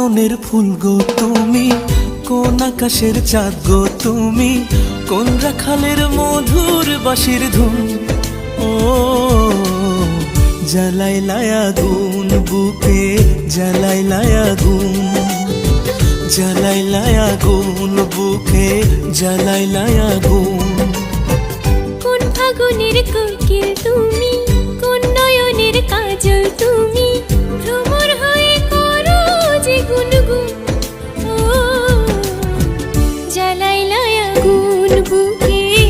মননের ফুল গো তুমি, কোন আকাশের চাঁদ গো তুমি, কোন রাখালের মধুর বাঁশির ধুন। ও জ্বালাইলাই আগুন বুকে, জ্বালাইলাই আগুন, জ্বালাইলাই আগুন বুকে, জ্বালাইলাই আগুন।